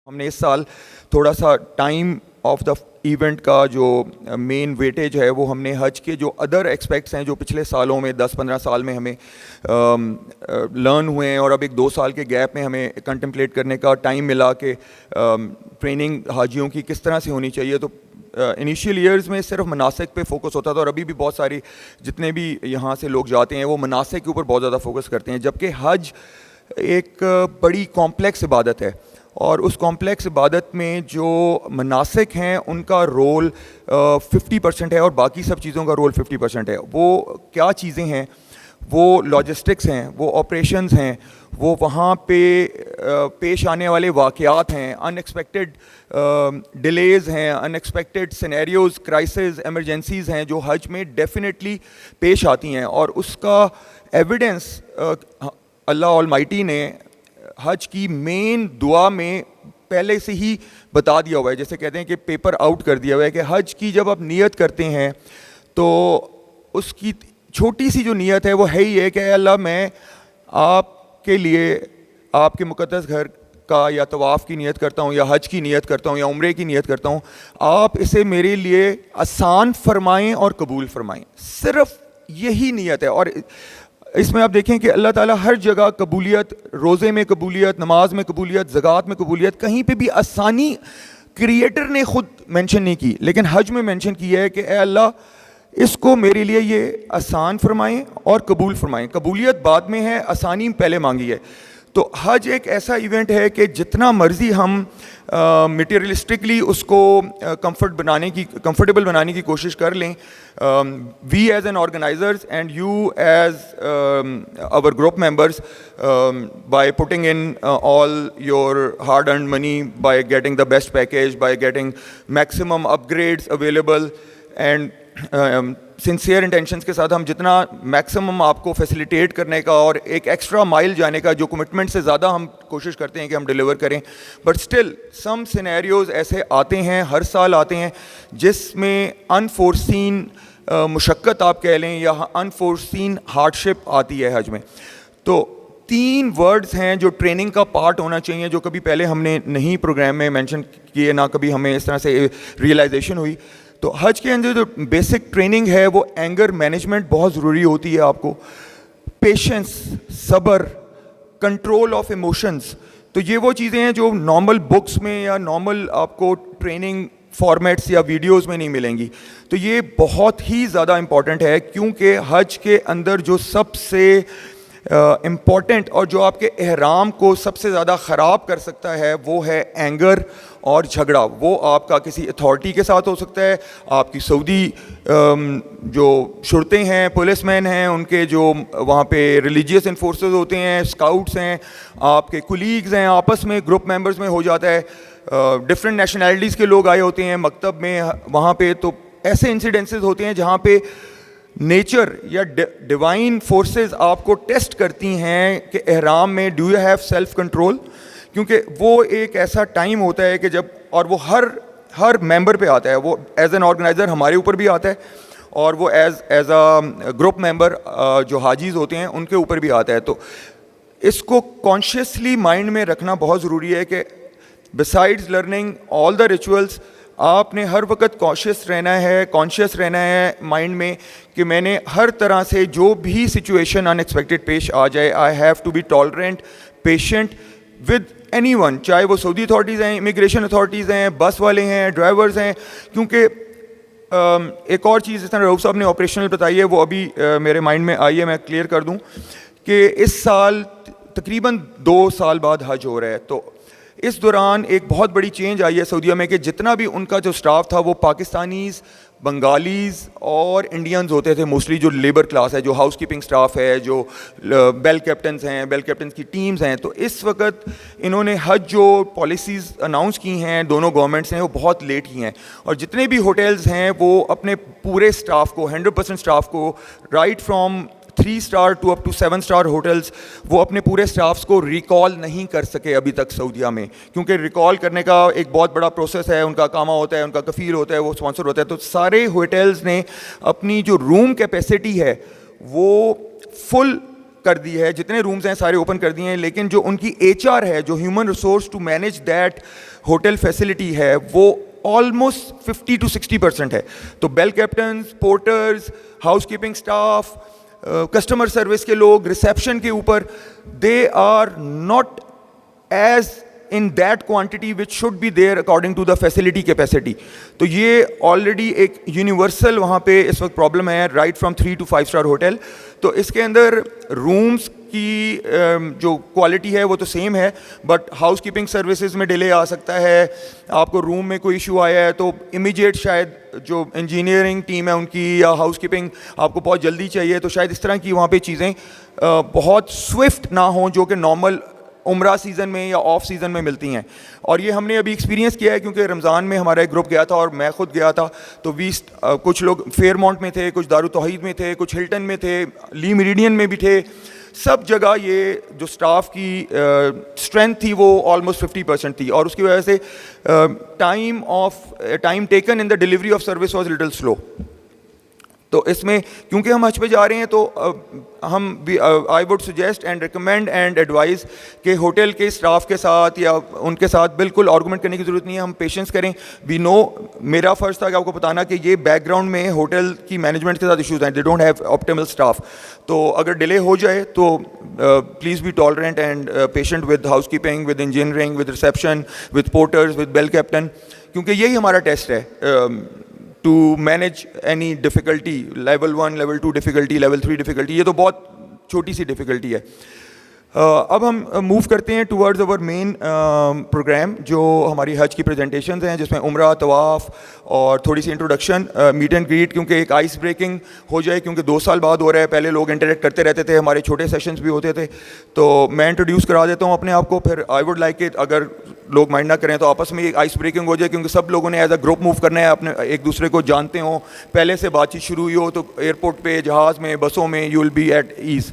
ہم نے اس سال تھوڑا سا ٹائم آف دا ایونٹ کا جو مین ویٹیج ہے وہ ہم نے حج کے جو ادر ایکسپیکٹس ہیں جو پچھلے سالوں میں 10-15 سال میں ہمیں لرن ہوئے ہیں اور اب ایک 2 سال کے گیپ میں ہمیں کنٹمپلیٹ کرنے کا ٹائم ملا کہ ٹریننگ حاجیوں کی کس طرح سے ہونی چاہیے. تو انیشیل ایئرز میں صرف مناسک پہ فوکس ہوتا تھا اور ابھی بھی بہت ساری جتنے بھی یہاں سے لوگ جاتے ہیں وہ مناسک کے اوپر بہت زیادہ فوکس کرتے ہیں, جبکہ حج ایک بڑی کمپلیکس عبادت ہے اور اس کمپلیکس عبادت میں جو مناسک ہیں ان کا رول 50% ہے اور باقی سب چیزوں کا رول 50% ہے. وہ کیا چیزیں ہیں؟ وہ لاجسٹکس ہیں, وہ آپریشنز ہیں, وہ وہاں پہ پیش آنے والے واقعات ہیں, ان ایکسپیکٹڈ ڈیلیز ہیں, ان ایکسپیکٹڈ سینیریوز, کرائسز, ایمرجنسیز ہیں جو حج میں ڈیفینیٹلی پیش آتی ہیں. اور اس کا ایویڈنس اللہ آلمائٹی نے حج کی مین دعا میں پہلے سے ہی بتا دیا ہوا ہے. جیسے کہتے ہیں کہ پیپر آؤٹ کر دیا ہوا ہے کہ حج کی جب آپ نیت کرتے ہیں تو اس کی چھوٹی سی جو نیت ہے وہ ہے ہی ہے کہ اے اللہ میں آپ کے لیے آپ کے مقدس گھر کا یا طواف کی نیت کرتا ہوں یا حج کی نیت کرتا ہوں یا عمرے کی نیت کرتا ہوں, آپ اسے میرے لیے آسان فرمائیں اور قبول فرمائیں. صرف یہی نیت ہے. اور اس میں آپ دیکھیں کہ اللہ تعالیٰ ہر جگہ قبولیت, روزے میں قبولیت, نماز میں قبولیت, زکوٰۃ میں قبولیت, کہیں پہ بھی آسانی کریٹر نے خود مینشن نہیں کی, لیکن حج میں مینشن کی ہے کہ اے اللہ اس کو میرے لیے یہ آسان فرمائیں اور قبول فرمائیں. قبولیت بعد میں ہے, آسانی پہلے مانگی ہے. تو حج ایک ایسا ایونٹ ہے کہ جتنا مرضی ہم میٹیریلسٹکلی اس کو کمفرٹیبل بنانے کی کوشش کر لیں, we as an organizers and you as our group members, by putting in all your hard-earned money, by getting the best package, by getting maximum upgrades available and sincere intentions کے ساتھ ہم جتنا maximum آپ کو facilitate کرنے کا اور ایک ایکسٹرا مائل جانے کا جو کمٹمنٹ سے زیادہ ہم کوشش کرتے ہیں کہ ہم ڈیلیور کریں, بٹ اسٹل سم سینیریوز ایسے آتے ہیں, ہر سال آتے ہیں جس میں انفورسین مشقت آپ کہہ لیں یا انفورسین ہارڈشپ آتی ہے حج میں. تو 3 ورڈز ہیں جو ٹریننگ کا پارٹ ہونا چاہیے, جو کبھی پہلے ہم نے نہیں پروگرام میں مینشن کیے, نہ کبھی ہمیں اس طرح سے ریئلائزیشن ہوئی. تو حج کے اندر جو بیسک ٹریننگ ہے وہ اینگر مینجمنٹ بہت ضروری ہوتی ہے آپ کو, پیشنس, صبر, کنٹرول آف ایموشنز. تو یہ وہ چیزیں ہیں جو نارمل بکس میں یا نارمل آپ کو ٹریننگ فارمیٹس یا ویڈیوز میں نہیں ملیں گی. تو یہ بہت ہی زیادہ امپورٹنٹ ہے کیونکہ حج کے اندر جو سب سے امپورٹنٹ اور جو آپ کے احرام کو سب سے زیادہ خراب کر سکتا ہے وہ ہے اینگر اور جھگڑا. وہ آپ کا کسی اتھارٹی کے ساتھ ہو سکتا ہے, آپ کی سعودی جو شرطے ہیں, پولیس مین ہیں, ان کے جو وہاں پہ ریلیجیس انفورسز ہوتے ہیں, اسکاؤٹس ہیں, آپ کے کولیگز ہیں, آپس میں گروپ ممبرز میں ہو جاتا ہے, ڈفرینٹ نیشنلٹیز کے لوگ آئے ہوتے ہیں مکتب میں وہاں پہ. تو ایسے انسیڈنسز ہوتے ہیں جہاں پہ نیچر یا ڈیوائن فورسز آپ کو ٹیسٹ کرتی ہیں کہ احرام میں do you have self control, کیونکہ وہ ایک ایسا ٹائم ہوتا ہے کہ جب, اور وہ ہر ممبر پہ آتا ہے, وہ ایز این آرگنائزر ہمارے اوپر بھی آتا ہے اور وہ ایز اے گروپ ممبر جو حاجیز ہوتے ہیں ان کے اوپر بھی آتا ہے. تو اس کو کانشیسلی مائنڈ میں رکھنا بہت ضروری ہے کہ بسائڈز لرننگ آل دا ریچولس آپ نے ہر وقت کانشیس رہنا ہے مائنڈ میں کہ میں نے ہر طرح سے جو بھی سچویشن ان ایکسپیکٹڈ پیش آ جائے, I have to be tolerant, patient with anyone, چاہے وہ سعودی اتھارٹیز ہیں, امیگریشن اتھارٹیز ہیں, بس والے ہیں, ڈرائیورز ہیں. کیونکہ ایک اور چیز جس طرح رؤوف صاحب نے آپریشنل بتائی ہے وہ ابھی میرے مائنڈ میں آئی ہے, میں کلیئر کر دوں کہ اس سال تقریباً 2 سال بعد حج ہو رہا ہے. تو اس دوران ایک بہت بڑی چینج آئی ہے سعودیہ میں کہ جتنا بھی ان کا جو سٹاف تھا وہ پاکستانیز, بنگالیز اور انڈینز ہوتے تھے موسٹلی, جو لیبر کلاس ہے, جو ہاؤس کیپنگ سٹاف ہے, جو بیل کیپٹنز ہیں, بیل کیپٹنز کی ٹیمز ہیں. تو اس وقت انہوں نے حج جو پالیسیز اناؤنس کی ہیں دونوں گورنمنٹس ہیں وہ بہت لیٹ کی ہیں, اور جتنے بھی ہوٹلز ہیں وہ اپنے پورے سٹاف کو 100% سٹاف کو right from 3 star to up to 7 star hotels وہ اپنے پورے سٹافس کو ریکال نہیں کر سکے ابھی تک سعودیہ میں, کیونکہ ریکال کرنے کا ایک بہت بڑا پروسیس ہے, ان کا کامہ ہوتا ہے, ان کا کفیل ہوتا ہے, وہ اسپانسر ہوتا ہے. تو سارے ہوٹلز نے اپنی جو روم کیپیسٹی ہے وہ فل کر دی ہے, جتنے رومز ہیں سارے اوپن کر دیے ہیں, لیکن جو ان کی ایچ آر ہے, جو human resource to manage that hotel facility ہے, وہ آلموسٹ 50-60% ہے. تو bell captains, porters, housekeeping staff, customer service کے لوگ, ریسیپشن کے اوپر, they are not as in that quantity which should be there according to the facility capacity. تو یہ آلریڈی ایک یونیورسل وہاں پہ اس وقت پرابلم ہے, right from 3 to 5 star hotel. تو اس کے اندر رومز کی جو کوالٹی ہے وہ تو سیم ہے, بٹ ہاؤس کیپنگ سروسز میں ڈیلے آ سکتا ہے. آپ کو روم میں کوئی ایشو آیا ہے تو امیجیٹ شاید جو انجینئرنگ ٹیم ہے ان کی یا ہاؤس کیپنگ آپ کو بہت جلدی چاہیے, تو شاید اس طرح کی وہاں پہ چیزیں بہت سوئفٹ نہ ہوں جو کہ نارمل عمرہ سیزن میں یا آف سیزن میں ملتی ہیں. اور یہ ہم نے ابھی ایکسپیرینس کیا ہے, کیونکہ رمضان میں ہمارا ایک گروپ گیا تھا اور میں خود گیا تھا. تو کچھ لوگ فیئر ماؤنٹ میں تھے, کچھ دارالتوحید میں تھے, کچھ ہلٹن میں تھے, لی میریڈین میں بھی تھے. سب جگہ یہ جو اسٹاف کی اسٹرینتھ تھی وہ آلموسٹ 50% تھی, اور اس کی وجہ سے time taken in the delivery of service was little slow. تو اس میں کیونکہ ہم حج پہ جا رہے ہیں تو ہم I would suggest and recommend and advise کہ ہوٹل کے اسٹاف کے ساتھ یا ان کے ساتھ بالکل آرگومنٹ کرنے کی ضرورت نہیں ہے, ہم پیشنس کریں. وی نو, میرا فرض تھا کہ آپ کو بتانا کہ یہ بیک گراؤنڈ میں ہوٹل کی مینجمنٹ کے ساتھ ایشوز ہیں, they don't have optimal staff. تو اگر ڈیلے ہو جائے تو please be tolerant and patient with housekeeping, with engineering, with reception, with porters, with bell captain, کیونکہ یہی ہمارا ٹیسٹ ہے to manage any difficulty, level 1, level 2 difficulty, level 3 difficulty. یہ تو بہت چھوٹی سی ڈیفیکلٹی ہے. اب ہم موو کرتے ہیں ٹورڈز اوور مین پروگرام جو ہماری حج کی پریزنٹیشنز ہیں, جس میں عمرہ, طواف اور تھوڑی سی انٹروڈکشن, میٹ اینڈ گریٹ, کیونکہ ایک آئس بریکنگ ہو جائے, کیونکہ 2 سال بعد ہو رہا ہے. پہلے لوگ انٹریکٹ کرتے رہتے تھے, ہمارے چھوٹے سیشنز بھی ہوتے تھے. تو میں انٹروڈیوس کرا دیتا ہوں اپنے آپ کو, پھر آئی ووڈ لائک اٹ اگر لوگ مائنڈ نہ کریں تو آپس میں ایک آئس بریکنگ ہو جائے, کیونکہ سب لوگوں نے ایز اے گروپ موو کرنا ہے, اپنے ایک دوسرے کو جانتے ہوں, پہلے سے بات چیت شروع ہوئی ہو, تو ایئرپورٹ پہ, جہاز میں, بسوں میں you will be at as.